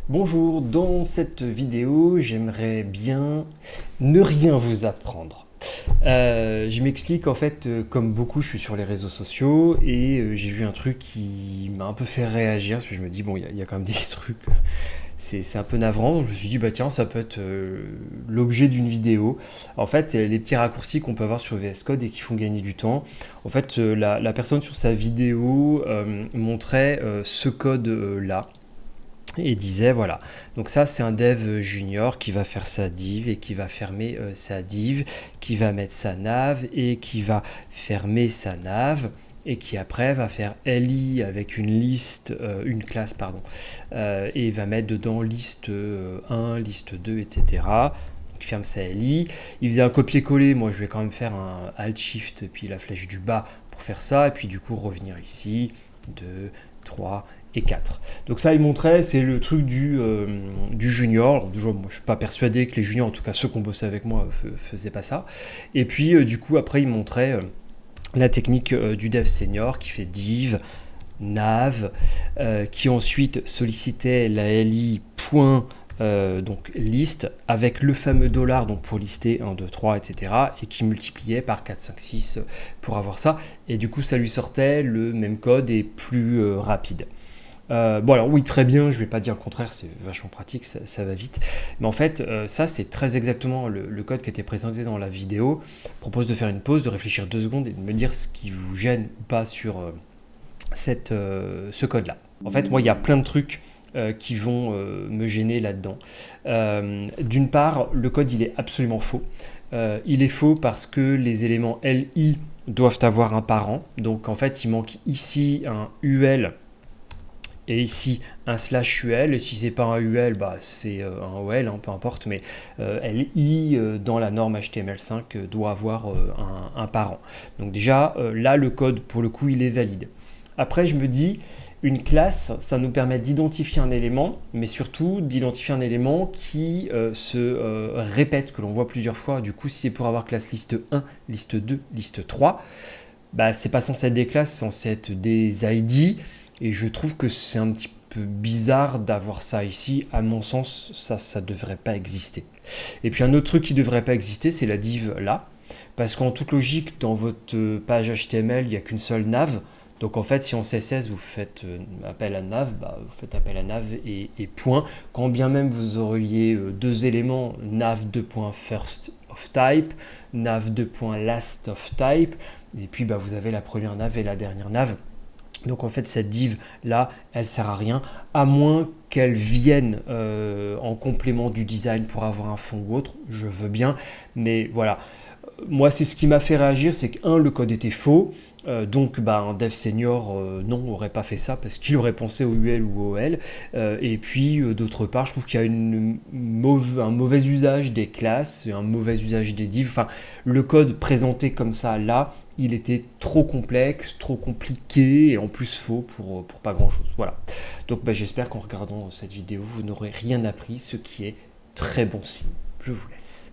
Bonjour, dans cette vidéo, j'aimerais bien ne rien vous apprendre. Je m'explique, en fait, comme beaucoup, je suis sur les réseaux sociaux et j'ai vu un truc qui m'a un peu fait réagir, parce que je me dis, bon, il y a quand même des trucs, c'est un peu navrant, donc je me suis dit, bah tiens, ça peut être l'objet d'une vidéo. En fait, les petits raccourcis qu'on peut avoir sur VS Code et qui font gagner du temps. En fait, la personne sur sa vidéo montrait ce code-là et disait voilà, donc ça c'est un dev junior qui va faire sa div et qui va fermer sa div, qui va mettre sa nav et qui va fermer sa nav et qui après va faire li avec une liste, une classe pardon, et va mettre dedans liste 1, liste 2, etc. Donc il ferme sa li, il faisait un copier-coller, moi je vais quand même faire un alt-shift puis la flèche du bas pour faire ça, et puis du coup revenir ici, 2, 3 et 4. Donc ça, il montrait, c'est le truc du junior. Alors, déjà, moi, je ne suis pas persuadé que les juniors, en tout cas ceux qui ont bossé avec moi, faisaient pas ça. Et puis, du coup, après, il montrait la technique du dev senior qui fait div, nav, qui ensuite sollicitait la li point donc liste avec le fameux dollar donc pour lister 1, 2, 3, etc. et qui multipliait par 4, 5, 6 pour avoir ça. Et du coup, ça lui sortait le même code et plus rapide. Bon alors oui, très bien, je ne vais pas dire le contraire, c'est vachement pratique, ça va vite. Mais en fait, ça c'est très exactement le code qui était présenté dans la vidéo. Je propose de faire une pause, de réfléchir 2 secondes et de me dire ce qui vous gêne ou pas sur ce code-là. En fait, moi, il y a plein de trucs qui vont me gêner là-dedans. D'une part, le code, il est absolument faux. Il est faux parce que les éléments li doivent avoir un parent. Donc en fait, il manque ici un ul et ici un slash ul, et si c'est pas un ul, bah, c'est un ol, hein, peu importe, mais li dans la norme HTML5 doit avoir un parent. Donc déjà, là, le code, pour le coup, il est valide. Après, je me dis, une classe, ça nous permet d'identifier un élément, mais surtout d'identifier un élément qui se répète, que l'on voit plusieurs fois. Du coup, si c'est pour avoir classe liste 1, liste 2, liste 3, bah, c'est pas censé être des classes, c'est censé être des ID. Et je trouve que c'est un petit peu bizarre d'avoir ça ici. À mon sens, ça devrait pas exister. Et puis un autre truc qui devrait pas exister, c'est la div là. Parce qu'en toute logique, dans votre page HTML, il n'y a qu'une seule nav. Donc en fait, si en CSS vous faites appel à nav, bah, vous faites appel à nav et point. Quand bien même vous auriez deux éléments, nav 2.first of type, nav 2.last of type, et puis bah, vous avez la première nav et la dernière nav. Donc en fait cette div là elle sert à rien à moins qu'elle vienne en complément du design pour avoir un fond ou autre, je veux bien, mais voilà. Moi c'est ce qui m'a fait réagir, c'est que un, le code était faux, donc bah, un dev senior non aurait pas fait ça parce qu'il aurait pensé au UL ou au OL, et puis d'autre part je trouve qu'il y a un mauvais usage des classes, un mauvais usage des divs, enfin le code présenté comme ça là, il était trop complexe, trop compliqué et en plus faux pour pas grand chose. Voilà. Donc bah, j'espère qu'en regardant cette vidéo, vous n'aurez rien appris, ce qui est très bon signe. Je vous laisse.